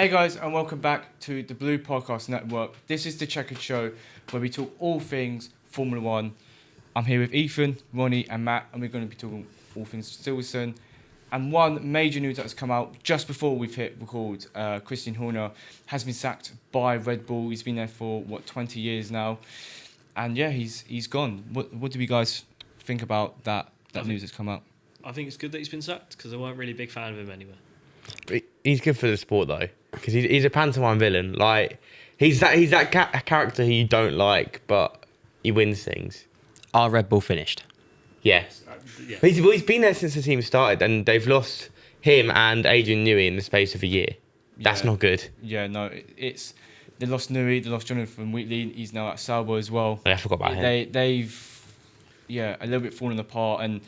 Hey guys, and welcome back to the Blue Podcast Network. This is the Chequered show where we talk all things Formula One. I'm here with Ethan, Ronnie, and Matt, and we're going to be talking all things Silverstone. And one major news that has come out just before we've hit record: Christian Horner has been sacked by Red Bull. He's been there for 20 years now, and yeah, he's gone. What do you guys think about that news that's come out? I think it's good that he's been sacked because I weren't really a big fan of him anyway. He's good for the sport though, because he's a pantomime villain. Like he's that character who you don't like, but he wins things. Are Red Bull finished? Yes. Yeah. He's been there since the team started, and they've lost him and Adrian Newey in the space of a year. That's not good. Yeah, no, they lost Newey, they lost Jonathan Wheatley. He's now at Sauber as well. I forgot about him. They've a little bit fallen apart, and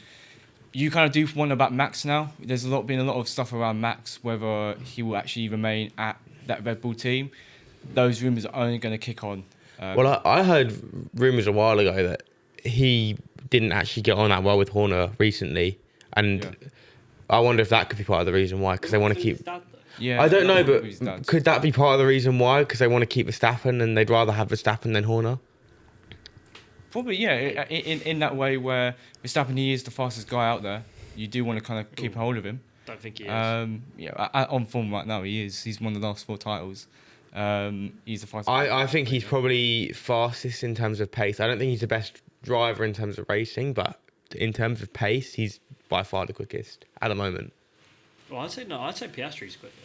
you kind of do wonder about Max now. There's been a lot of stuff around Max, whether he will actually remain at that Red Bull team. Those rumours are only going to kick on. Well, I heard rumours a while ago that he didn't actually get on that well with Horner recently, and I wonder if that could be part of the reason why, because they want to keep. Yeah, I don't know, but could that be part of the reason why? Because they want to keep Verstappen, and they'd rather have Verstappen than Horner. Probably, yeah. In that way, where Verstappen, he is the fastest guy out there. You do want to kind of keep hold of him. Don't think he is. On form right now, he is. He's won the last 4 titles. He's the fastest. I think he's probably fastest in terms of pace. I don't think he's the best driver in terms of racing, but in terms of pace, he's by far the quickest at the moment. Well, I'd say Piastri's quicker.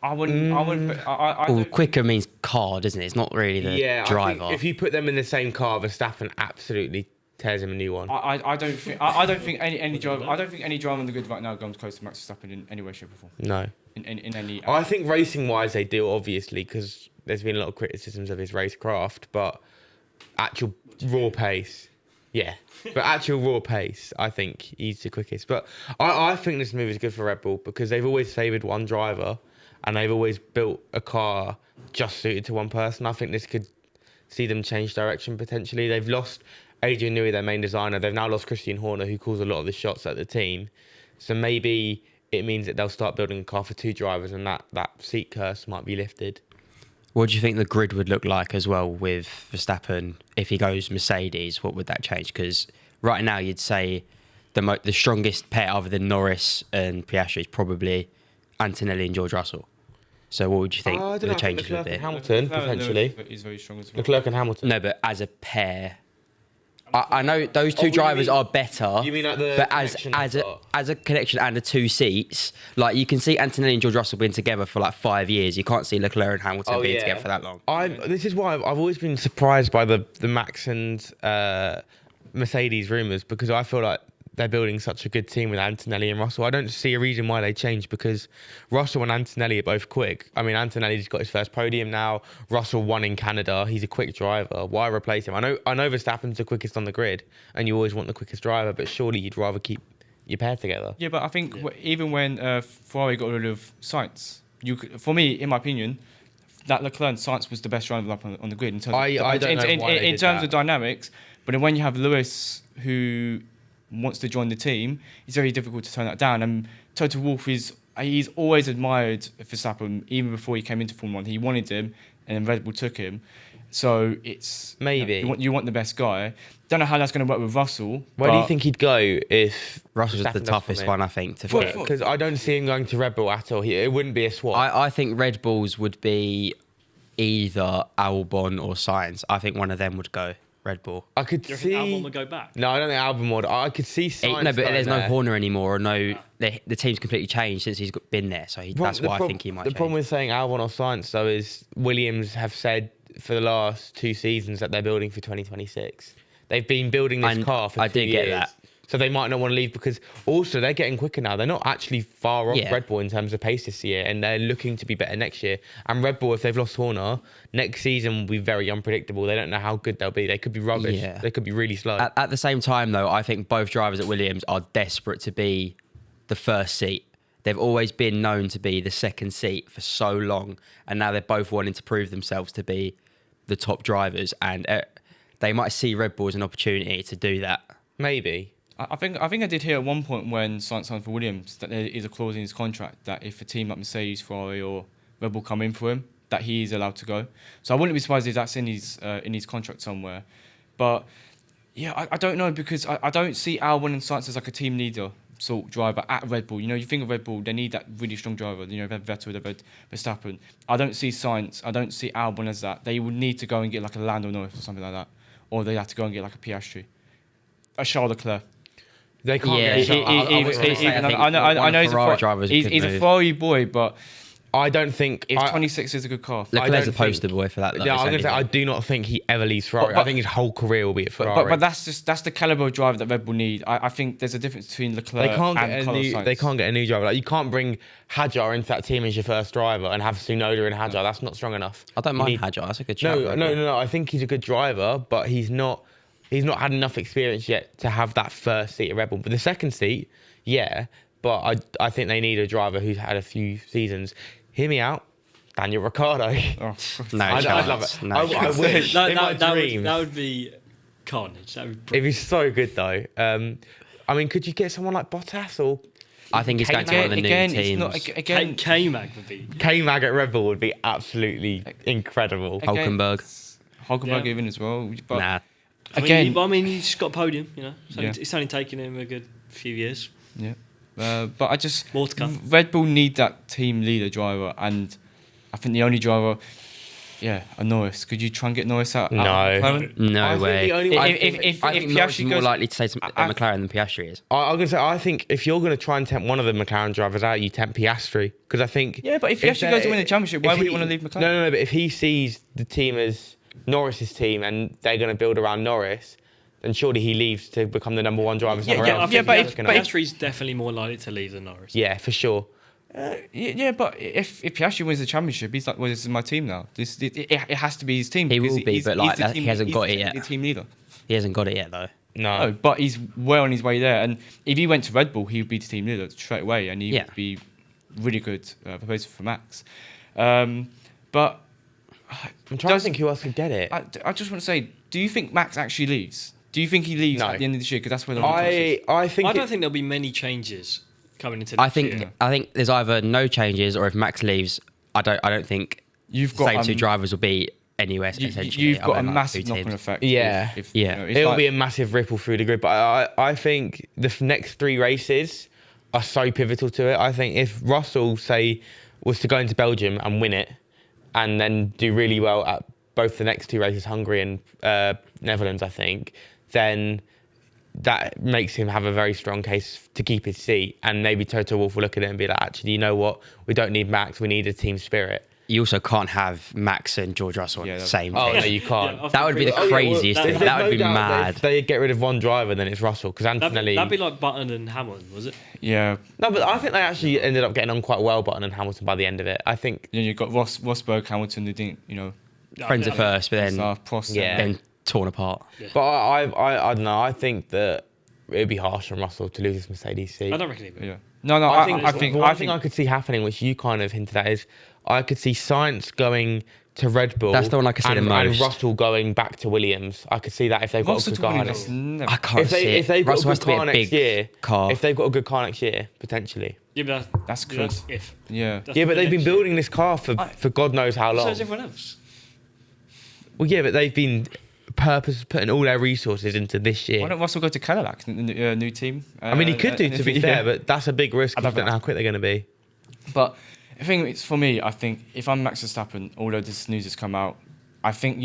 I wouldn't. Quicker means car, doesn't it? It's not really the driver. I think if you put them in the same car, Verstappen absolutely tears him a new one. I don't think any driver. I don't think any driver on the grid right now comes close to Max Verstappen in any way, shape, or form. No. In any. I think racing wise they do, obviously, because there's been a lot of criticisms of his racecraft, but actual raw pace. Yeah, but actual raw pace, I think he's the quickest. But I think this move is good for Red Bull because they've always favoured one driver, and they've always built a car just suited to one person. I think this could see them change direction potentially. They've lost Adrian Newey, their main designer. They've now lost Christian Horner, who calls a lot of the shots at the team. So maybe it means that they'll start building a car for 2 drivers, and that seat curse might be lifted. What do you think the grid would look like as well with Verstappen if he goes Mercedes? What would that change? Because right now you'd say the strongest pair other than Norris and Piastri is probably Antonelli and George Russell. So what would you think the changes would be? Hamilton, potentially. He's very strong as well. Leclerc and Hamilton. No, but as a pair, I know those 2 drivers are better. You mean like the but as a connection and the 2 seats, like you can see Antonelli and George Russell being together for like 5 years. You can't see Leclerc and Hamilton being together for that long. This is why I've always been surprised by the Max and Mercedes rumours, because I feel like they're building such a good team with Antonelli and Russell. I don't see a reason why they change, because Russell and Antonelli are both quick. I mean, Antonelli's got his first podium now. Russell won in Canada. He's a quick driver. Why replace him? I know Verstappen's the quickest on the grid, and you always want the quickest driver, but surely you'd rather keep your pair together. Yeah, but I think even when Ferrari got rid of Sainz, for me, in my opinion, that Leclerc and Sainz was the best driver up on the grid in terms in terms of dynamics. But then when you have Lewis, who wants to join the team, it's very difficult to turn that down. And Toto Wolff he's always admired Verstappen even before he came into Formula 1. He wanted him, and then Red Bull took him. So it's maybe you want the best guy. Don't know how that's going to work with Russell. Where do you think he'd go if Russell's the toughest one, I think, to fit? Because I don't see him going to Red Bull at all. It wouldn't be a swap. I think Red Bulls would be either Albon or Sainz. I think one of them would go Red Bull. I could Do you see think Albon would go back? No, I don't think Albon would. I could see Sainz. No, but there's no there. Horner anymore. The team's completely changed since he's been there. So that's why I think he might. The problem with saying Albon or Sainz, though, is Williams have said for the last 2 seasons that they're building for 2026. They've been building this car for 2 years. I did get that. So they might not want to leave, because also they're getting quicker now. They're not actually far off Red Bull in terms of pace this year, and they're looking to be better next year. And Red Bull, if they've lost Horner, next season will be very unpredictable. They don't know how good they'll be. They could be rubbish. Yeah. They could be really slow. At the same time, though, I think both drivers at Williams are desperate to be the first seat. They've always been known to be the second seat for so long, and now they're both wanting to prove themselves to be the top drivers, and they might see Red Bull as an opportunity to do that. Maybe. I think I did hear at one point when Sainz signed for Williams that there is a clause in his contract that if a team like Mercedes, Ferrari or Red Bull come in for him, that he is allowed to go. So I wouldn't be surprised if that's in his contract somewhere. But yeah, I don't know, because I don't see Albon and Sainz as like a team leader sort of driver at Red Bull. You know, you think of Red Bull, they need that really strong driver. You know, they've Vettel, they've had Verstappen. I don't see Sainz, I don't see Albon as that. They would need to go and get like a Lando Norris or something like that. Or they have to go and get like a Piastri. A Charles Leclerc. They can't Yeah, get I know he's a Ferrari boy, but I don't think... if 26 is a good car. Leclerc's a don't poster boy for that. Though, Yeah, I'm going to say, I do not think he ever leaves Ferrari. But- I think his whole career will be at Ferrari. But that's the caliber of driver that Red Bull need. I think there's a difference between Leclerc They can't, and get a Carlos new, Sainz. they can't get a new driver. Like, you can't bring Hadjar into that team as your first driver and have Tsunoda and Hadjar. That's not strong enough. I don't You mind need- Hadjar. That's a good shout. No. I think he's a good driver, but he's not had enough experience yet to have that first seat at Red Bull. But the second seat, yeah. But I think they need a driver who's had a few seasons. Hear me out. Daniel Ricciardo. Oh, No, I'd love it. No, I wish. In my dreams. that would be carnage. That would It'd be be so good though. I mean, could you get someone like Bottas or I think he's going to one of the new again, teams. it's not again. K-Mag would be. K-Mag at Red Bull would be absolutely incredible. Hulkenberg. Hulkenberg Yeah. even as well. But Nah. again, He's just got a podium. You know, Yeah. it's only taken him a good few years. yeah. But I just More to come. Red Bull need that team leader driver, and I think the only driver, a Norris. Could you try and get Norris out? No. out of McLaren? No I think way. the only- I If- think- if- I if think Norris Piastri is more goes- likely to say to I- McLaren than Piastri is. I'm going to say, I think if you're going to try and tempt one of the McLaren drivers out, you tempt Piastri. Because I think... Yeah, but if Piastri goes to win the championship, why if would you want to leave McLaren? No, but if he sees the team as Norris's team and they're going to build around Norris, then surely he leaves to become the number one driver somewhere yeah, else. yeah, but That's if- gonna- but if- Piastri's definitely more likely to leave than Norris. yeah, for sure. Yeah, but if Piastri wins the championship, he's like, well, this is my team now. It has to be his team. He because will be, he's- but, he's like, the that- he hasn't he's got it the yet. team leader. He hasn't got it yet, though. No, but he's well on his way there. And if he went to Red Bull, he would be the team leader straight away, and he Yeah. would be really good proposal for Max. But I'm trying to think who else could get it. I just want to say, do you think Max actually leaves? Do you think he leaves No. at the end of this year? Because that's where the contest is. I think I don't think there'll be many changes coming into. I next think year. I think there's either no changes, or if Max leaves, I don't think You've the got same two drivers will be anywhere. Essentially, you've got other a than, like, massive two teams. knock-on effect. Yeah. You Yeah. know, it's it'll like- be a massive ripple through the grid. But I think the next three races are so pivotal to it. I think if Russell, say, was to go into Belgium and win it, and then do really well at both the next two races, Hungary and Netherlands, I think, then that makes him have a very strong case to keep his seat. And maybe Toto Wolff will look at it and be like, actually, you know what? We don't need Max. We need a team spirit. You also can't have Max and George Russell on Yeah, the that- same Oh, team. no, you can't. Yeah, I That would be the think- craziest well, thing. there's That would be doubt that mad. If they get rid of one driver, then it's Russell. Because Antonelli... That'd be like Button and Hamilton, was it? Yeah, No, but I think they actually ended up getting on quite well, Button and Hamilton, by the end of it. I think... you know, you've got Rosberg, Hamilton, who didn't, Friends at first, but then Prost. Yeah. then torn apart. But I don't know. I think that it'd be harsh on Russell to lose his Mercedes seat. I don't reckon he will. Yeah. No, I think I one thing I could see happening, which you kind of hinted at, is I could see Sainz going to Red Bull. That's the one I could see the and most. Russell going back to Williams. I could see that if they've got a good car next year. I can't see If it. they've got Russell a has good to be car a next big year, car. if they've got a good car next year, potentially. Yeah, but That's good. that's if. Yeah. That's Yeah, but for they've been next year. building this car for God knows how So long. is everyone else. Well, yeah, but they've been putting all their resources into this year. Why don't Russell go to Cadillac, new team? I mean, he could do, to be fair, but that's a big risk. I don't don't know how quick they're going to be. But the thing is, for me, I think if I'm Max Verstappen, although this news has come out, I think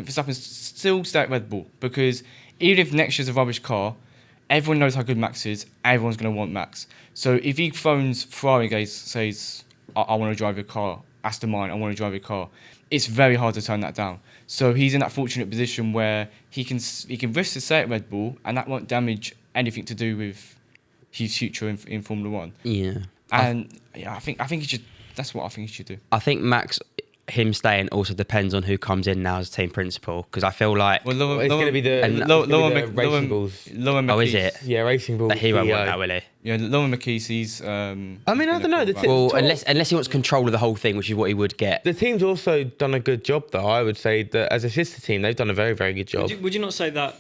Verstappen still stay at Red Bull, because even if next year's a rubbish car, everyone knows how good Max is. Everyone's going to want Max. So if he phones Ferrari and says, I want to drive your car, Aston Martin, I want to drive your car, it's very hard to turn that down. So he's in that fortunate position where he can risk to stay at Red Bull, and that won't damage anything to do with his future in Formula One. Yeah. And yeah, I think he should. That's what I think he should do. I think Max, him staying also depends on who comes in now as team principal, because I feel like Well, It's going to be the Racing Bulls. Oh, is it? Yeah, Racing Bulls. that he won't CEO. want that, will he? Yeah, Lauren McKees, he's. I mean, I don't know, Well, Top- unless he wants control of the whole thing, which is what he would get. The team's also done a good job, though. I would say that as a sister team, they've done a very, very good job. Would you not say that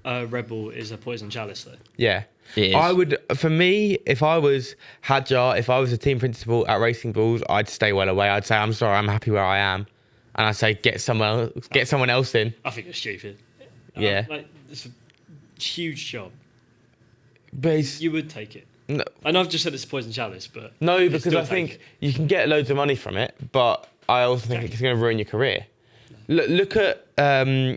Red Bull is a poison chalice, though. Yeah. It is. I would, for me, if I was Hadjar, if I was a team principal at Racing Bulls, I'd stay well away. I'd say, I'm sorry, I'm happy where I am. And I'd say, get someone else in. I think it's stupid. Yeah. Like, it's a huge job. But You would take it. no, I know I've just said it's a poison chalice, but no, you'd because still I take think it. you can get loads of money from it, but I also think it's going to ruin your career. Look at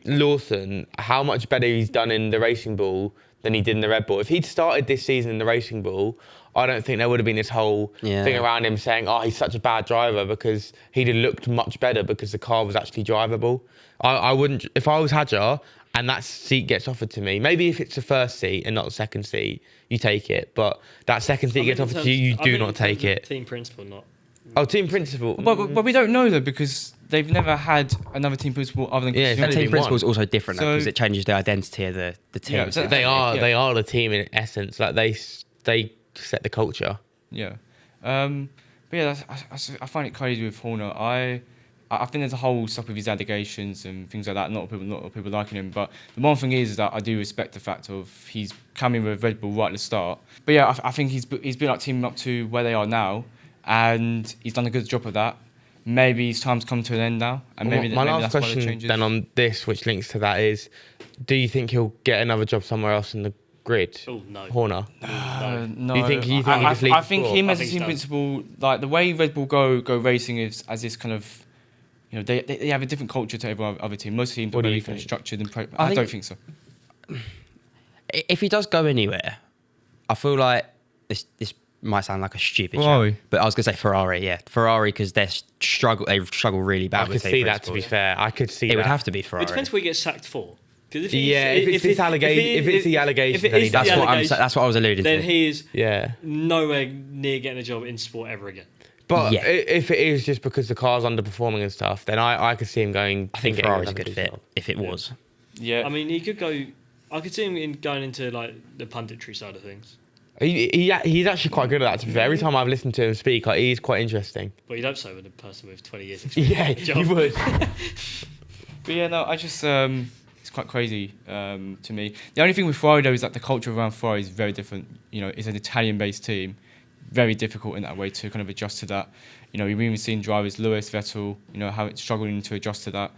Lawson, how much better he's done in the Racing Bull than he did in the Red Bull. If he'd started this season in the Racing Bull, I don't think there would have been this whole thing around him saying, oh, he's such a bad driver, because he'd have looked much better because the car was actually drivable. I wouldn't, if I was Hadjar and that seat gets offered to me, maybe if it's the first seat and not the second seat, you take it. But that second seat gets offered to you, you do not take it. Team principal, not. Oh, team principal. But we don't know though, because they've never had another team principal other than Yeah, Christian. it's The only team been principle is one. also different So- because it changes the identity of the team. Yeah, so- They are Yeah. they are the team in essence. Like they set the culture. Yeah. But yeah, I find it crazy with Horner. I think there's a whole stuff with his allegations and things like that. Not a lot of people liking him. But the one thing is that I do respect the fact of he's coming with Red Bull right at the start. But yeah, I think he's built that team up to where they are now, and he's done a good job of that. Maybe his time's come to an end now, and maybe My maybe last that's why the question changes. then on this, which links to that, is: do you think he'll get another job somewhere else in the grid? Oh no. Horner. No, You think he I just leaves think the him sport? as I a think team so. principal, like the way Red Bull go racing is as this kind of, you know, they have a different culture to every other team. Most teams are What do very you kind of think? structured and. I I don't think- think so. If he does go anywhere, I feel like this might sound like a stupid Ferrari. shout, but I was gonna say Ferrari, yeah, Ferrari, because they've struggled really bad I with could team see that. To be principals. fair, I could see It that. would have to be It Ferrari. depends what he gets sacked for. 'Cause if he's- Yeah, if it's this allegation, if it's the allegation, then he That's does. what that's what I was alluding Then to. he is Yeah, nowhere near getting a job in sport ever again. but Yeah. if it is just because the car's underperforming and stuff, then I could see him going. I think getting Ferrari's a another good fit job. if it was. Yeah. I mean, he could go. I could see him going into like the punditry side of things, He's actually quite good at that. To be fair, every time I've listened to him speak, like, he's quite interesting. but you'd hope so with a person with 20 years experience. Yeah, in the job. you would. But yeah, no, I just it's quite crazy to me. The only thing with Ferrari though is that the culture around Ferrari is very different. You know, it's an Italian-based team, very difficult in that way to kind of adjust to that. You know, we've even seen drivers, Luce, Vettel, you know, how it's struggling to adjust to that.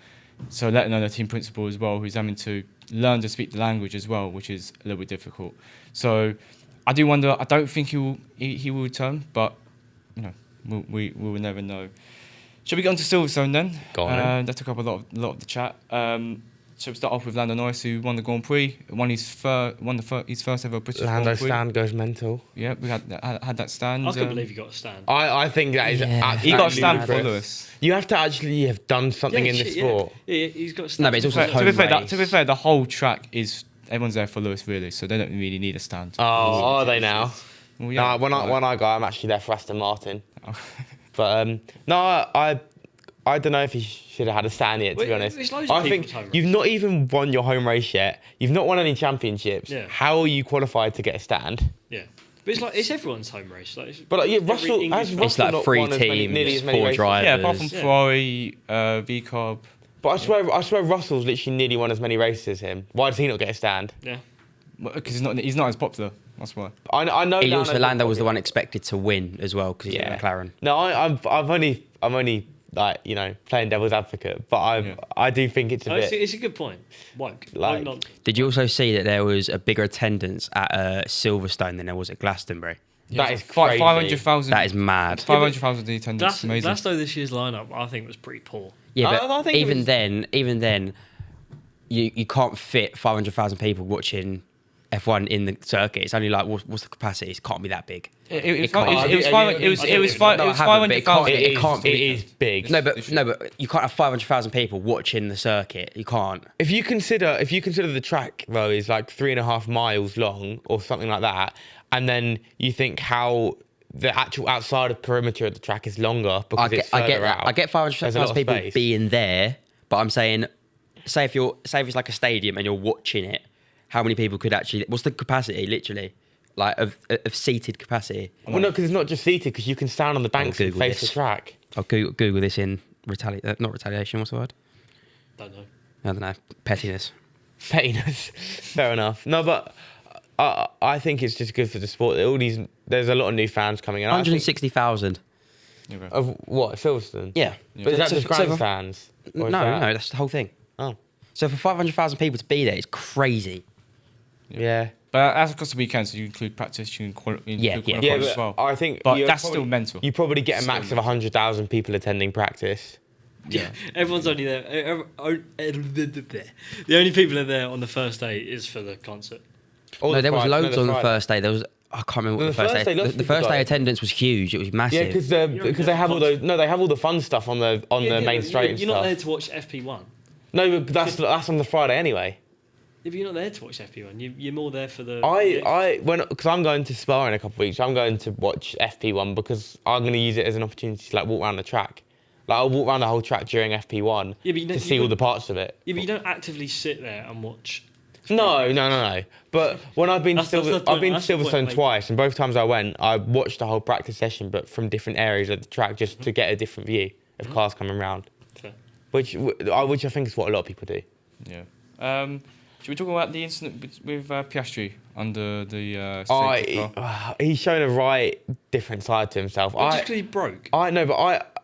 So let alone the team principal as well, who's having to learn to speak the language as well, which is a little bit difficult. So I do wonder. I don't think he will return, but you know, we will never know. Shall we get on to Silverstone then? Go on then. That took up a lot of the chat. Shall we start off with Lando Norris, who won the Grand Prix, won his first ever British Lando Grand Prix. stand goes mental. Yeah, we had that stand. I couldn't believe he got a stand. I think that is. Yeah. he got a stand absolutely for ludicrous. Lewis. You have to actually have done something in this sport. Yeah, he's got a stand. No, but it's also To be home fair, race. to be fair, the whole track is everyone's there for Lewis really, so they don't really need a stand. Oh, are they now? Well, Nah, when I go, I'm actually there for Aston Martin. But no, I don't know if he should have had a stand yet. To be Well, honest, there's loads of I think people's home race. you've not even won your home race yet. You've not won any championships. Yeah. How are you qualified to get a stand? Yeah, but it's like it's everyone's home race. Like, But like, yeah, every Russell English has fan- Russell It's like not three won as many, teams, nearly as many 4 races? drivers. yeah, apart from Yeah. Ferrari, V-Carb. But I swear Russell's literally nearly won as many races as him. Why does he not get a stand? Yeah, Because he's not as popular. That's why. I know. He also Lando's Lando was the popular. one expected to win as well because he's Yeah. at McLaren. No, I'm only like, you know, playing devil's advocate, but I do think it's a bit it's a good point. Woke. Like- Not, Did you also see that there was a bigger attendance at Silverstone than there was at Glastonbury? that is crazy. 500,000. That is mad. 500,000 attendance. that's Amazing. Glasgow this year's lineup. I think was pretty poor. Yeah, I but think it was- even then, you can't fit 500,000 people watching F1 in the circuit. It's only like what's the capacity? It can't be that big. It can't- was I 500,000. It is big. No, but you can't have 500,000 people watching the circuit. You can't. If you consider the track though is like 3.5 miles long or something like that, and then you think how the actual outside of perimeter of the track is longer because it's I get further that. out. I get There's a lot 500,000 of people space. being there, but I'm saying, say if it's like a stadium and you're watching it, how many people could actually? What's the capacity, literally, like of seated capacity? Well, no, because it's not just seated. Because you can stand on the banks and Google face this. the track. I'll Google this in not retaliation. What's the word? Don't know. I don't know. Pettiness. pettiness. Fair enough. No, but I think it's just good for the sport. There's a lot of new fans coming in. 160,000. Of what, Silverstone? Yeah. But is that just for- grandstands? No, Or is no, that- that's the whole thing. Oh, So for 500,000 people to be there, it's crazy. yeah. But that's across the weekend, so you include practice, you include Yeah, qualifying Yeah, as but well. I think But you're that's probably- still mental. You probably get a Still max of mental. 100,000 people attending practice. Yeah. Everyone's only there. The only people that are there on the first day is for the concert. Or No, the there was Friday- loads no, on the Friday. first day. There was, I can't remember what No, the the first first day. day, lots The of people first day died. attendance was huge. It was Yeah, massive. because You're they have all those. No, they have all the fun stuff on the main straight and You're not there stuff. to watch FP1. No, but that's on the Friday anyway. If you're not there to watch FP1, you're more there for the. Because I'm going to Spa in a couple of weeks. I'm going to watch FP1 because I'm going to use it as an opportunity to like walk around the track. Like I'll walk around the whole track during FP1 Yeah, but you to don't- see you all the don't- parts of it. Yeah, but you don't actively sit there and watch. No. But when I've been to That's the point, I've been to that's the point, Silverstone like- twice, and both times I went, I watched the whole practice session, but from different areas of the track, just to get a different view of cars coming round, Fair. which I think is what a lot of people do. Yeah. Should we talk about the incident with Piastri under the safety car? He's shown a right different side to himself. Just because he broke. I know, but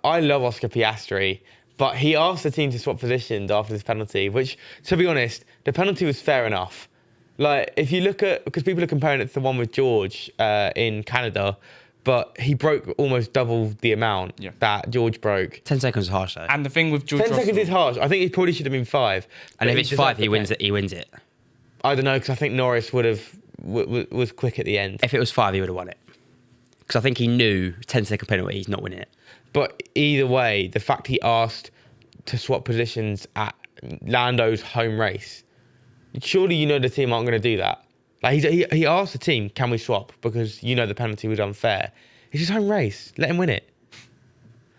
I love Oscar Piastri, but he asked the team to swap positions after this penalty, which, to be honest, the penalty was fair enough. Like, if you look at, because people are comparing it to the one with George in Canada, but he broke almost double the amount that George broke. 10 seconds is harsh though. And the thing with George 10 seconds Russell- is harsh. I think it probably should have been 5. And but if it's deserved 5, the he wins pen. it. He wins it. I don't know, because I think Norris would have was quick at the end. If it was 5, he would have won it. Because I think he knew 10-second penalty, he's not winning it. But either way, the fact he asked to swap positions at Lando's home race, surely you know the team aren't going to do that. Like he asked the team, can we swap? Because you know the penalty was unfair. It's his home race. Let him win it.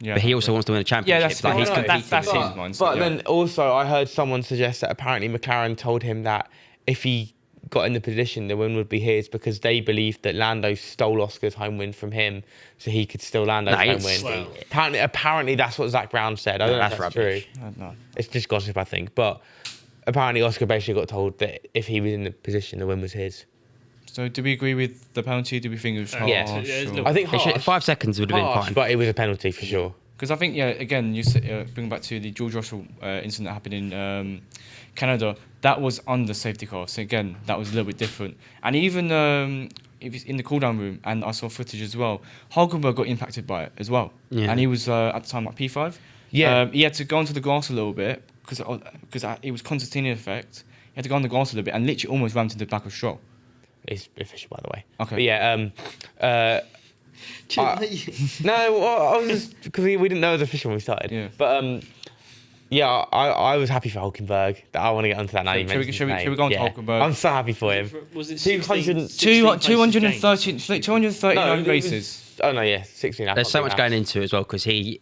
Yeah. But he also wants to win a championship. that's like, fine. he's No, competing. that's but, his mindset, But yeah. then also I heard someone suggest that apparently McLaren told him that if he got in the position, the win would be his because they believed that Lando stole Oscar's home win from him, so he could steal Lando's No, he home didn't win. steal it. Apparently that's what Zach Brown said. I don't know if that's that's rubbish. true. No. It's just gossip, I think. But apparently Oscar basically got told that if he was in the position, the win was his. So do we agree with the penalty? Do we think it was harsh? Yeah. Yeah, it's a little- I think It should- harsh, 5 seconds would have been harsh, fine. but it was a penalty for sure. Because I think, again, you bring back to the George Russell incident that happened in Canada. That was under safety car. So again, that was a little bit different. And even if it's in the cool-down room, and I saw footage as well, Hulkenberg got impacted by it as well. Yeah. And he was, at the time, like P5. Yeah. He had to go onto the grass a little bit because it was concertina effect. He had to go on the grass a little bit and literally almost rammed into the back of Stroll. It's official, by the way. Okay. But yeah, no, well, I was just because we didn't know it was official when we started. Yeah. But yeah, I was happy for Hulkenberg. I want to get onto that now. You mentioned his Should we name. go on to Yeah. Hulkenberg? I'm so happy for him. Was it 200 239 it races. was- oh no, yeah, 16. I There's can't so do much maths. going into it as well because he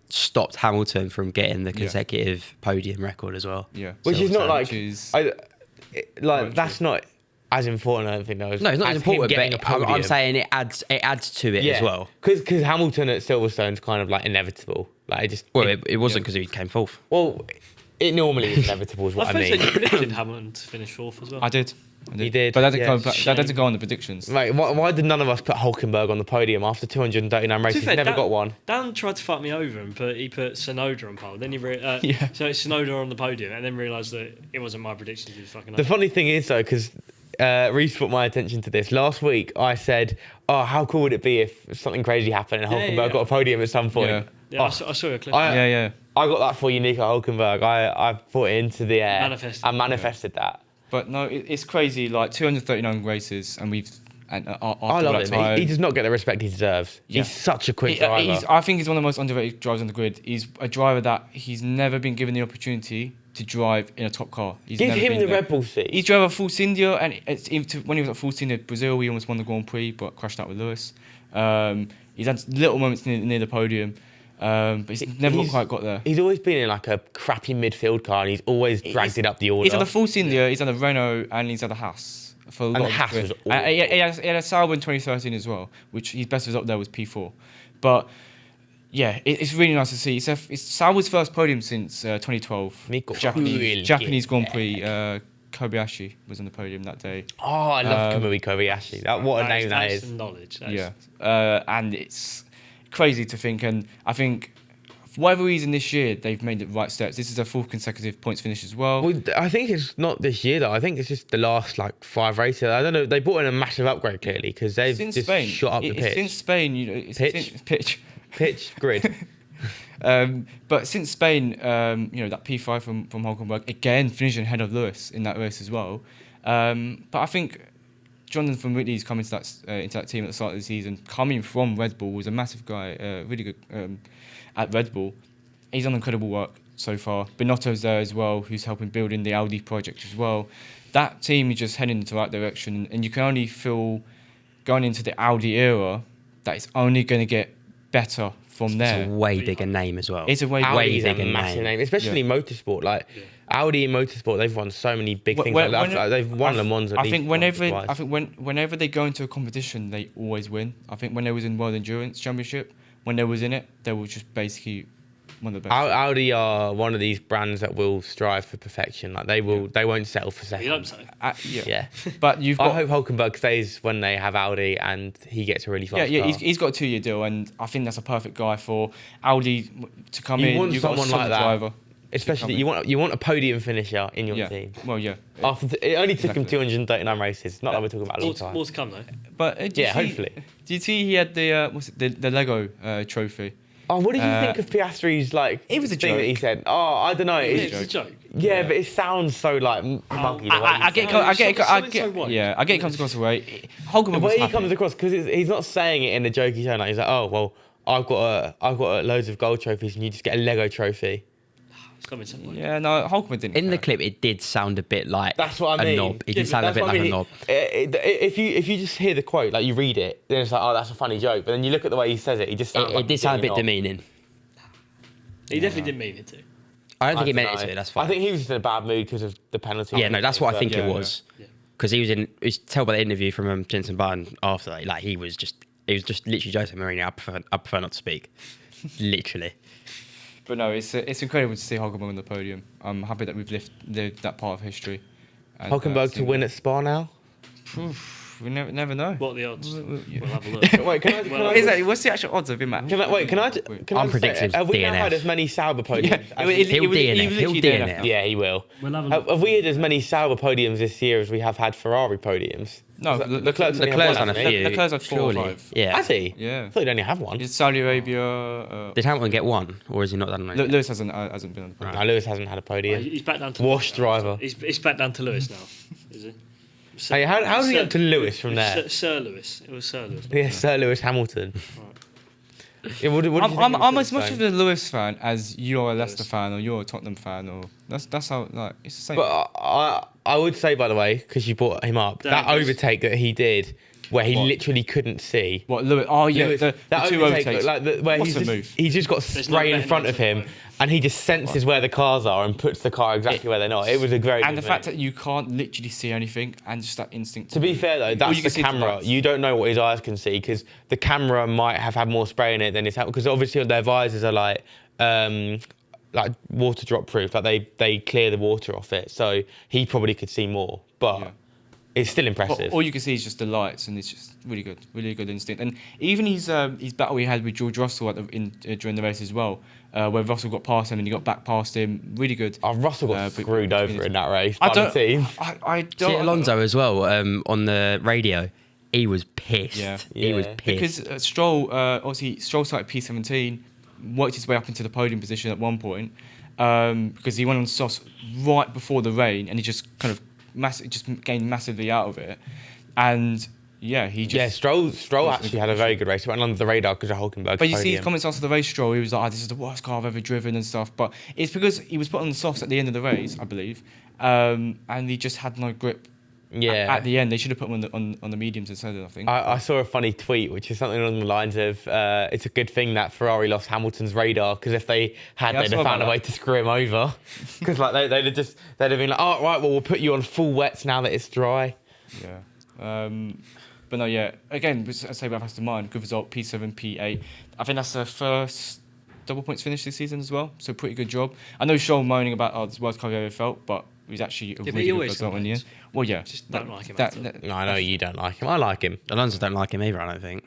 stopped Hamilton from getting the consecutive podium record as well. Yeah. Which is not like Which is- that's not as important. I don't think though. No, it's not as him important, getting but a podium. I'm saying it adds to it as well. Because Hamilton at Silverstone's kind of like inevitable. Like it just Well, it wasn't because he came fourth. well, it normally is inevitable. Is what I I mean. you predicted Hamilton to finish fourth as well. I did. You did, But that didn't, yeah. that doesn't go on the predictions. Mate, why did none of us put Hulkenberg on the podium after 239 To races? be fair, Never Dan- got one. Dan tried to fuck me over and he put Sonoda on pole. Then Yeah. so it's Sonoda on the podium, and then realised that it wasn't my predictions. He was fucking The up. funny thing is though, because Rhys put my attention to this last week. I said, "Oh, how cool would it be if something crazy happened and Yeah, Hulkenberg yeah. clip got a podium at some point?" Yeah. Yeah, Oh, I saw your clip. I got that for you, Nico Hulkenberg. I put it into the air. Manifested. I manifested that. But no, it's crazy. Like 239 races, and after I love that him. time, He does not get the respect he deserves. Yeah. He's such a quick driver. I think he's one of the most underrated drivers on the grid. He's a driver that he's never been given the opportunity to drive in a top car. He's Give never him been the there. Red Bull seat. He's drove a Force India, and when he was at Force India Brazil, he almost won the Grand Prix, but crashed out with Luce. He's had little moments near the podium, but he's never quite got there. He's always been in like a crappy midfield car, and he's always dragged it up the order. He's had a Force India, he's had a Renault, and he's had a Haas. For a lot the of Haas career. was And he had a Sauber in 2013 as well, which his best result there was P4. But yeah, it's really nice to see. It's Sauer's first podium since 2012. Nico. Japanese Grand Prix. Kobayashi was on the podium that day. Oh, I love Kamui Kobayashi. What a name that That's is. knowledge. Yeah, and it's crazy to think. And I think for whatever reason this year they've made the right steps. This is their fourth consecutive points finish as well. Well, I think it's not this year though. I think it's just the last like 5 races. I don't know. They brought in a massive upgrade clearly because they've Since just Spain, shot up the pitch. Since Spain, you know, Pitch grid. But since Spain, you know, that P5 from Hulkenberg again finishing ahead of Lewis in that race as well. But I think Jonathan from Whitney's coming to into that team at the start of the season, coming from Red Bull, was a massive guy, really good at Red Bull. He's done incredible work so far. Binotto's there as well, who's helping building the Audi project as well. That team is just heading in the right direction, and you can only feel going into the Audi era that it's only going to get better from there. It's a way bigger name as well. It's a way Audi's a bigger massive name, especially in motorsport. Like Audi in motorsport, they've won so many big things. They've won Le Mans. I think whenever they go into a competition, they always win. I think when they was in World Endurance Championship, when they was in it, they were just basically one of the best. Audi are one of these brands that will strive for perfection. Like they won't settle for second. You hope so. Yeah. But you've got. I hope Hulkenberg stays when they have Audi and he gets a really fast car. He's got a 2-year deal, and I think that's a perfect guy for Audi to come in. Want You've got someone a like that. driver. Especially you want a podium finisher in your team. Well, yeah. After it only took him 239 races. Not like we're talking about a long time. More to come though. But hopefully. Did you see he had the Lego trophy? Oh, what did you think of Piastri's It was a thing joke. that he said? Oh, I don't know. It's a joke. Yeah, but it sounds so like muggy. I get it comes across the way. Hulkenberg The was way he happy. comes across, because he's not saying it in a jokey tone. Like he's like, oh well, I've got loads of gold trophies, and you just get a Lego trophy. It's coming somewhere. Yeah, no, Hulkenberg didn't. In the care. clip, it did sound a bit like That's what I mean. a knob. It did sound a That's bit what like I mean. a knob. If you just hear the quote, like you read it, then it's like, oh, that's a funny joke. But then you look at the way he says it, he just sounds like It did sound a bit demeaning. He definitely didn't mean it to. I don't think he meant it to. That's fine. I think he was just in a bad mood because of the penalty. Yeah, no, that's what I think it was. Yeah. Because he was in. You could tell by the interview from Jensen Button after, like he was just literally Jose Mourinho. I prefer not to speak. Literally. But no, it's incredible to see Hulkenberg on the podium. I'm happy that we've lived that part of history. And, Hulkenberg to win at Spa now. We never know. What are the odds? Yeah. We'll have a look. Wait, can I? Exactly. What's the actual odds of him, Matt? Can I I'm predicting have we now DNF. had as many Sauber podiums? He'll DNF. Yeah, he will. We'll have a look. Have we had as many Sauber podiums this year as we have had Ferrari podiums? No, Leclerc's Leclerc's only on a had one, few. Leclerc's had 4 or surely. 5. Yeah. Has he? Yeah. I thought he'd only have one. Is Saudi Arabia? Did Hamilton get one, or has he not done anything? Lewis hasn't been on the podium. No, Lewis hasn't had a podium. He's back down to Wash driver. He's back down to Lewis now, is he? Hey, how did he get to Lewis from there? Sir Lewis. It was Sir Lewis. Yeah, Sir Lewis Hamilton. Yeah, what did you think I'm of as much of saying? a Lewis fan as you're a Leicester fan or you're a Tottenham fan, or that's how it's the same. But I would say, by the way, because you brought him up, that overtake that he did, where he literally couldn't see. What Lewis? Oh yeah, Lewis, the that two overtakes. like where What's the move? he's just got There's spray no in better front name of to him, the and he just senses where the cars are and puts the car exactly where they're not. It was a very And good the fact move. that you can't literally see anything and just that instinct. To be fair though, All that's you the can see is the camera. lights. You don't know what his eyes can see because the camera might have had more spray in it than his helmet. Because obviously their visors are like water drop proof. Like they clear the water off it, so he probably could see more. But Yeah. it's still impressive. All you can see is just the lights, and it's just really good instinct. And even his battle he had with George Russell during the race as well, where Russell got past him and he got back past him, really good. Oh, Russell got screwed over in that race I by don't. the team. I don't. See Alonso as well on the radio. He was pissed. Yeah. He was Yeah. pissed. Because Stroll started P17, worked his way up into the podium position at one point, because he went on sauce right before the rain, and he just kind of gained massively out of it, and he just. Yeah, Stroll actually had a very good race. He went under the radar because of Hulkenberg's But you see his podium. comments after the race, Stroll, he was like, this is the worst car I've ever driven and stuff. But it's because he was put on the softs at the end of the race, I believe, and he just had no grip. Yeah. At the end, they should have put him on the mediums instead. I think. I saw a funny tweet, which is something along the lines of, it's a good thing that Ferrari lost Hamilton's radar, because if they had, Yeah, I they'd saw have found about a way that. to screw him over. Because like they'd have been like, oh, right, well, we'll put you on full wets now that it's dry. Yeah. But no, yeah. Again, I say about Aston Martin, good result. P7, P8. I think that's their first double points finish this season as well. So pretty good job. I know Sean moaning about this worst car he ever felt, but it was actually a but really he good always result in the end. complains. Well, yeah. Just don't like him at all. No, I know you don't like him. I like him. Alonso don't like him either, I don't think.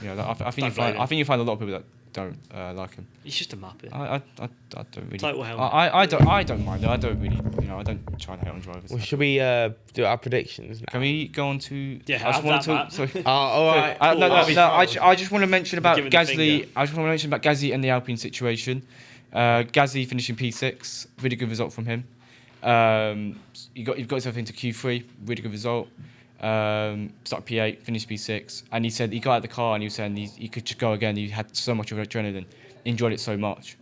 Yeah, I think Don't blame him. you find a lot of people that don't like him. He's just a muppet. I don't really. Total helmet. I don't mind. I don't really. I don't try and hate on drivers. Well, should we do our predictions now? Can we go on to? Yeah, I just have want to that, talk. Sorry. All right. I just want to mention about Give him the Gasly. finger. I just want to mention about Gasly and the Alpine situation. Gasly finishing P6, really good result from him. He got himself into Q3, really good result. Started P8, finished P6, and he said he got out of the car and he was saying he could just go again. He had so much of adrenaline, enjoyed it so much.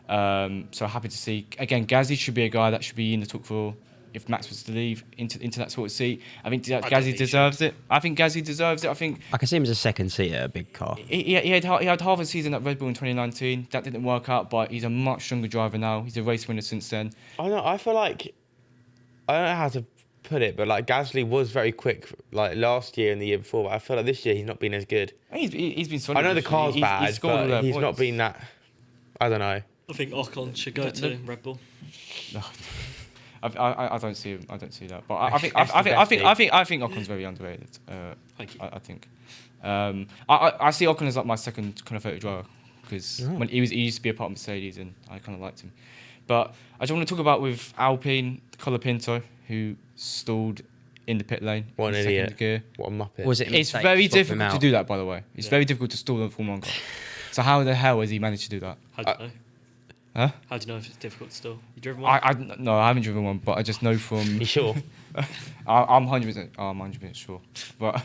So happy to see. Again, Gasly should be a guy that should be in the talk for if Max was to leave into that sort of seat. I think don't Gasly think he deserves it. I think Gasly deserves it. I think I can see him as a second seat at a big car. he had half a season at Red Bull in 2019. That didn't work out, but he's a much stronger driver now. He's a race winner since then. I know. I feel like I don't know how to put it, but like Gasly was very quick, like last year and the year before. But I feel like this year he's not been as good. He's been solid. I know the this year. car's bad, scored all but their he's not points. been that. I don't know. I think Ocon should go to Red Bull. No. I don't see him. I don't see that. But I think Ocon's very underrated. Thank you. I think. I see Ocon as like my second kind of favourite driver because when he used to be a part of Mercedes and I kind of liked him. But I just want to talk about with Alpine, Colapinto, who stalled in the pit lane. What an in second idiot. gear. What a muppet. Was it? a It's mistake very to swap him difficult to out? do that, by the way. It's very difficult to stall in Formula 1 car. So how the hell has he managed to do that? How do you know? Huh? How do you know if it's difficult still? You driven one? No, I haven't driven one, but I just know from. You sure? I'm 100%. I'm 100% sure. But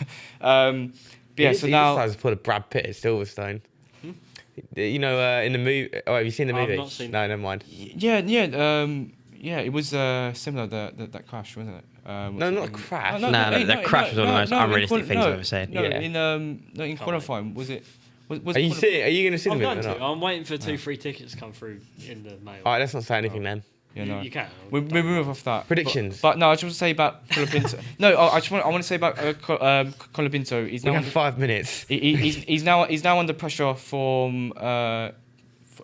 yeah. So he now. decides to put a Brad Pitt at Silverstone. You know, in the movie. Oh, have you seen the I've movie? not seen No, never mind. Yeah. It was similar that crash, wasn't it? No, not a crash. No, that crash was one of the most unrealistic things I've ever seen. No, Yeah. in qualifying, was it? Was Are you seeing? Are you going to see the I'm movie going or to. not? I'm waiting for 2 free tickets to come through in the mail. All right, let's not say anything then. Yeah, no. You can. We move off that. Predictions. But no, I just want to say about Colapinto. No, I want to say about Colapinto. He's We now have 5 minutes. he's now under pressure from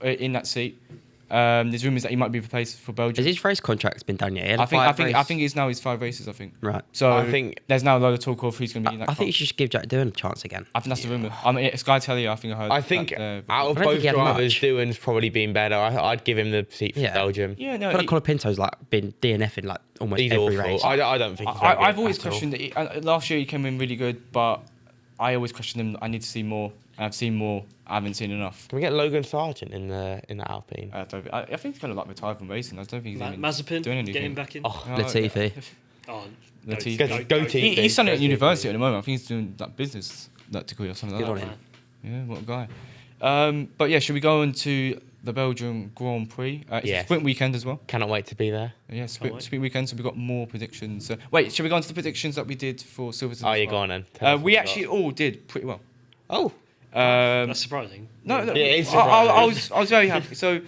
in that seat. There's rumours that he might be replaced for Belgium. Has his race contract been done yet? He had a I think five-race- it's now his 5 races. I think. Right. So I think- there's now a lot of talk of who's going to be in that. I think you car. should just give Jack Doohan a chance again. I think that's the rumour. I mean, Sky Telly. I think I heard. I think that, out of I don't think both he had drivers, much. Doohan's probably been better. I'd give him the seat for Yeah. Belgium. yeah, I no. feel like Colapinto's like been DNFing like almost He's every awful. race. I don't think. He's very good I've always at all. questioned that. Last year he came in really good, but I always questioned him. I need to see more. I've seen more. I haven't seen enough. Can we get Logan Sargent in the Alpine? I think he's kind of like retired from racing. I don't think he's even Mazepin, doing anything. get him back in. Oh, Latifi. Oh, Latifi. Go team. He's studying at university at the moment. I think he's doing that business degree or something Good like on that. him. Yeah, what a guy. But yeah, should we go into the Belgium Grand Prix? It's Yes. a sprint weekend as well. Cannot wait to be there. Yeah, wait. sprint weekend. So we've got more predictions. Wait, should we go into the predictions that we did for Silverstone? Oh, as you're well? gone then. Tell us We what actually all did pretty well. Oh, That's surprising. No, Yeah, it's I surprising. was very happy. So,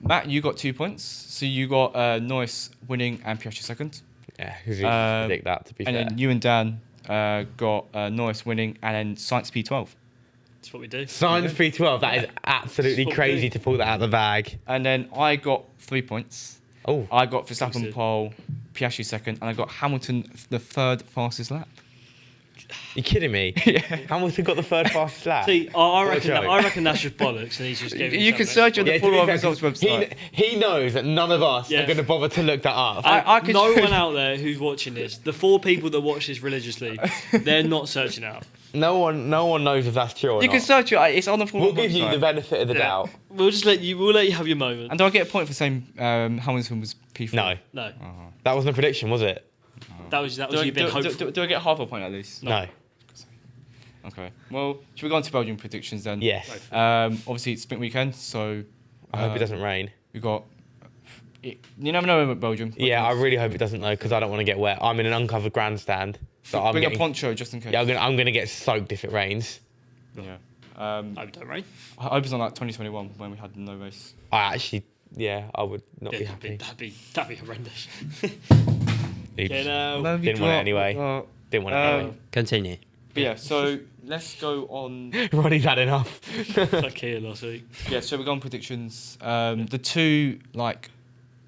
Matt, you got 2 points. So you got Norris winning and Piastri second. yeah. Who's Um, predict that? To be And fair. then you and Dan got Norris winning and then Sainz P12. That's what we do. Signs 312. That is absolutely That's what we crazy do. to pull that out of the bag. And then I got 3 points. Oh, I got Verstappen Thanks, pole, Piastri second, and I got Hamilton the third fastest lap. you kidding me? Hamilton got the third fastest lap. See, I What a reckon, joke. I reckon that's just bollocks, and he's just giving. You can search on the to be full fair, results website. He knows that none of us Yeah. are going to bother to look that up. I could no search- one out there who's watching this, the 4 people that watch this religiously, they're not searching out. No one knows if that's true or You not. can search it. It's on the full We'll website. give you the benefit of the doubt. We'll let you have your moment. And do I get a point for saying Hamilton was P4? No, No, that wasn't a prediction, was it? that was Do you being hopeful. I get half a point at least? No. Okay. Well, should we go on to Belgian predictions then? Yes. Obviously, it's sprint weekend, so I hope it doesn't rain. we've got. You never know about Belgium. Yeah, I really hope it doesn't though, because I don't want to get wet. I'm in an uncovered grandstand, so I'm Bring getting, a poncho just in case. yeah, I'm gonna get soaked if it rains. Yeah. Hope it don't rain. I hope it's not like 2021 when we had no race. I actually, I would not be Yeah, happy. that'd be horrendous. Oops. Okay, now. Didn't want it anyway. Didn't want it anyway. Continue. But yeah, so let's go on. Ronnie's had enough. Like Kian last week. Yeah, so we're going predictions. The two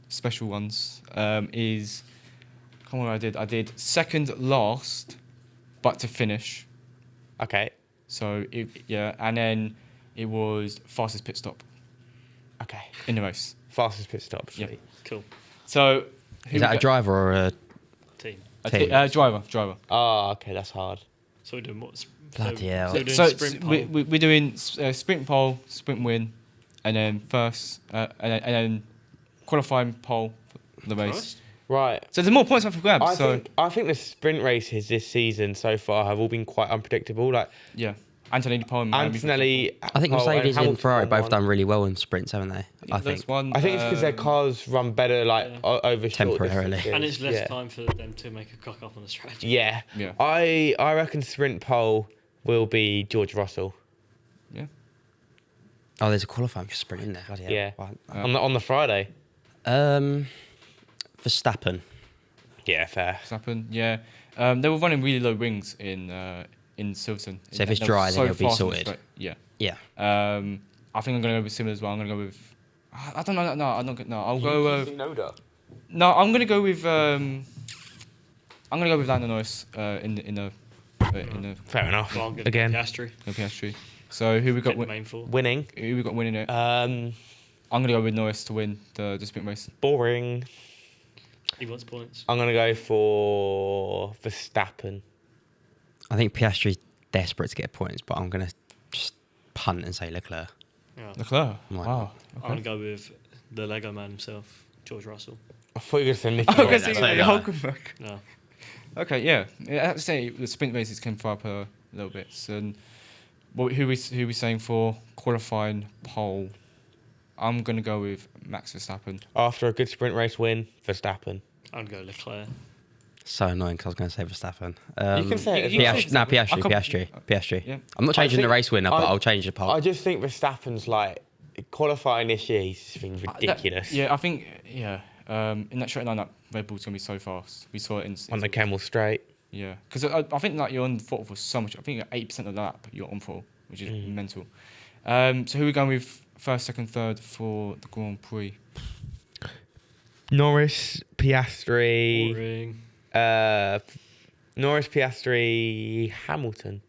special ones is. Come on, I did second last, but to finish. Okay. So and then it was fastest pit stop Okay. in the race. Fastest pit stop. Yeah. Sweet. Cool. So who Is that a driver or a Team. team? driver? Oh, okay, that's hard. So we're doing what? Bloody hell. So we're doing So sprint pole. we're doing sprint pole, sprint win, and then first and then qualifying pole for the race. First? Right. So there's more points up for grabs. I think the sprint races this season so far have all been quite unpredictable. Like Yeah, Antonelli pole. and Miami. Antonelli, I think Pole and Mercedes and Hamilton Ferrari won both one. done really well in sprints, haven't they? I That's think. one. I think it's because their cars run better, like Yeah. over short Temporarily. distances. And it's less yeah. time for them to make a cock up on the strategy. Yeah. Yeah. I reckon sprint pole will be George Russell. Yeah. Oh, there's a qualifying for sprint in there. Bloody hell. Yeah. Wow. On the Friday. Verstappen. Yeah, fair. Happened. Yeah. They were running really low wings in Silverstone. So if it's They were dry, then it'll be fast and sorted. straight. Yeah. Yeah. I think I'm gonna go with similar as well. I'm gonna go with. I don't know. No, I'm not. No, I'll go. Noda. No, I'm gonna go with. I'm gonna go with Lando Norris in the Fair enough. Well, I'm going Again, Piastri. Piastri. So who we got? Get the main four. winning. Who we got winning it? Um, I'm gonna go with Norris to win the sprint race. boring. He wants points. I'm gonna go for Verstappen. I think Piastri's desperate to get points, but I'm going to just punt and say Leclerc. Yeah. Leclerc. Right. Wow. I'm going to go with the Lego man himself, George Russell. I thought you were going to say Nicky. Okay, that's so like you that. Hulkenberg. No. Okay, yeah. I have to say the sprint races came far up a little bit. So, who we saying for qualifying pole? I'm gonna go with Max Verstappen. After a good sprint race win, Verstappen. I'm going to go Leclerc. So annoying because I was going to say Verstappen. You can say it as you well. can say Piastri. Yeah. I'm not changing the think- race winner, but I- I'll change the pole. I just think Verstappen's like qualifying this year. He's been ridiculous. I think in that straight line, that Red Bull's gonna be so fast. We saw it in On the Camel Straight. Yeah, because I think like you're on throttle for so much. I think 8% of the lap you're on throttle, which is mental. So who are we going with first, second, third for the Grand Prix? Norris, Piastri. Boring. Norris, Piastri, Hamilton.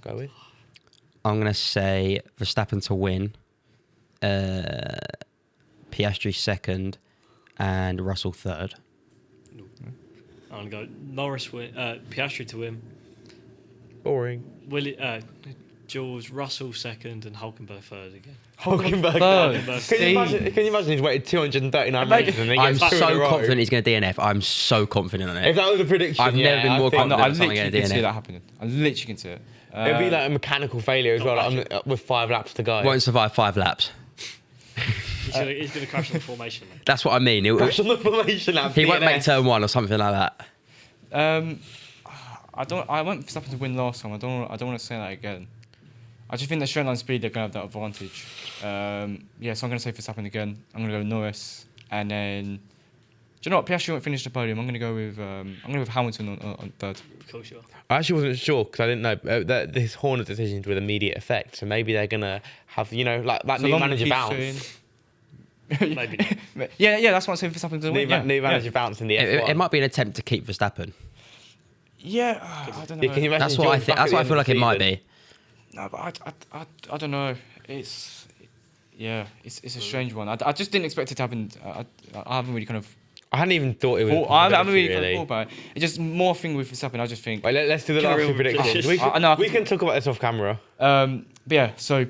Go with. I'm going to say Verstappen to win, Piastri second, and Russell third. I'm going to go Norris win, Piastri to win. Boring. George Russell second and Hulkenberg third again. Hulkenberg. Third. Can you imagine he's waited 239 races and he I'm gets two in a so row? confident he's going to DNF. I'm so confident on If it. that was a prediction, I've never been more think No, I confident. literally something can gonna see DNF. that happening. I literally can see it. It'd be like a mechanical failure as well, like, with 5 laps to go. Won't survive 5 laps. He's going to crash on the formation. Though. That's what I mean. Crash on the formation lap. He won't DNF. make turn 1 or something like that. I went Verstappen to win last time. I don't want to say that again. I just think that straight line speed they're gonna have that advantage. So I'm gonna say Verstappen again. I'm gonna go with Norris, and then do you know what? Piastri won't finish the podium. I'm gonna go with Hamilton on third. Of course you are. I actually wasn't sure because I didn't know that this Horner decisions with immediate effect. So maybe they're gonna have like So new long manager as bounce. Maybe. Yeah, that's what I'm saying. Verstappen to win. New manager bounce in the F1. It might be an attempt to keep Verstappen. Yeah, I don't know. Yeah, can you imagine That's what I George think. back That's at what I the feel end like of it the might season? be. No, but I don't know. It's a strange one. I just didn't expect it to happen. I haven't really kind of. I hadn't even thought it was. I haven't really, really. kind of thought about it. It's just more thing with Verstappen. I just think. Right, let's do the Carry last two on with predictions. predictions. We can talk about this off camera. But yeah, so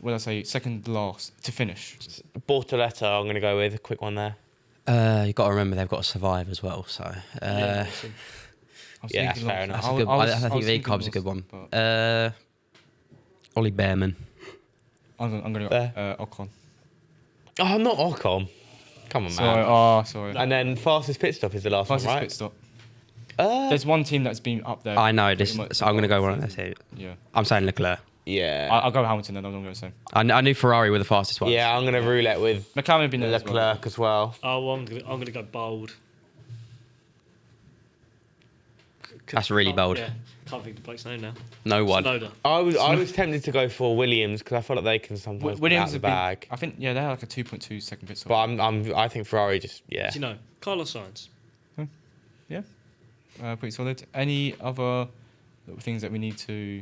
what did I say? Second last to finish. Bortoletta, I'm going to go with a quick one there. You got to remember they've got to survive as well. So Yeah, awesome. I was Yeah, thinking fair last- enough. that's a good. I think was the thinking Cub's a good one. last, but Ollie Behrman. I'm gonna go Ocon. Oh, not Ocon. Come on, Sorry. man. Oh, sorry. And then fastest pit stop is the last Fastest one, right? pit stop. Uh, There's one team that's been up there. I know pretty this. much So I'm going to go one of the those two. Yeah. I'm saying Leclerc. yeah. I'll go Hamilton then. I'm not going to say. I knew Ferrari were the fastest ones. Yeah, I'm going to roulette with McLaren have been there as well. Leclerc as well. Oh, well, I'm going to go bold. That's really bold. Yeah, can't think of the bloke's name now. No one. Snowder. I was tempted to go for Williams because I feel like they can sometimes Williams put it out the bag. I think they had like a 2.2 second pit stop. But I think Ferrari just Do you know Carlos Sainz? Yeah, pretty solid. Any other little things that we need to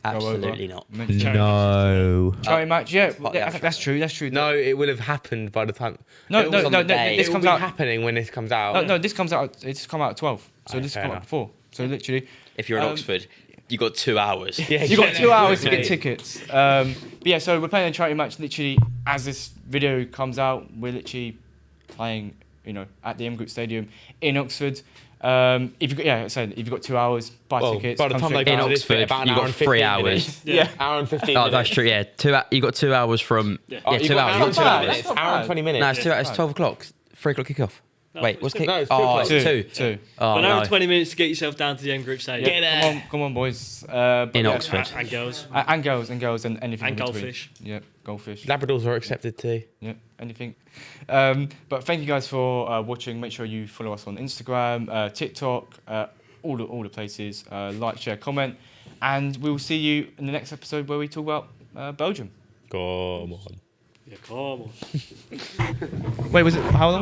Absolutely not. mention? no. Charity match, yeah, Fuck yeah, yeah. I think that's true. That's true. No, it will have happened by the time. no, it no, was no, on no, the day. This It will comes be out. happening when this comes out. No, this comes out. It's come out at 12. So Oh, this fair come out enough. before. So literally, If you're in Um, Oxford, you got 2 hours. Yeah, you got 2 hours to mate. get tickets. But yeah, so we're playing a charity match. Literally, as this video comes out, we're literally playing, at the M Group Stadium in Oxford. If you've got 2 hours, buy Well, tickets. by the come time they straight get In down. to this bit, Oxford, about an you hour got and 3 15 hours. minutes. Yeah. Hour and 15 Oh, minutes. that's true. Yeah, you got 2 hours from. Yeah. Oh, Yeah, you 2 got hours. an You hour got 2 and 20 bad. hours. minutes. That's not Hour and bad. 20 minutes. No, it's 12 o'clock. 3 o'clock kick off. No, Wait, what's kick? No, it's 2 Oh, o'clock. it's Two. 2. Oh, But now no. 20 minutes to get yourself down to the M Group Stadium. Yeah, come on, boys. But In yeah, Oxford. And girls. And girls, and anything And in between. goldfish. Yeah, goldfish. Labradors are accepted too. Yeah, anything. But thank you guys for watching. Make sure you follow us on Instagram, TikTok, all the places. Like, share, comment, and we'll see you in the next episode where we talk about Belgium. Come on. Yeah, come on. Wait, was it how long?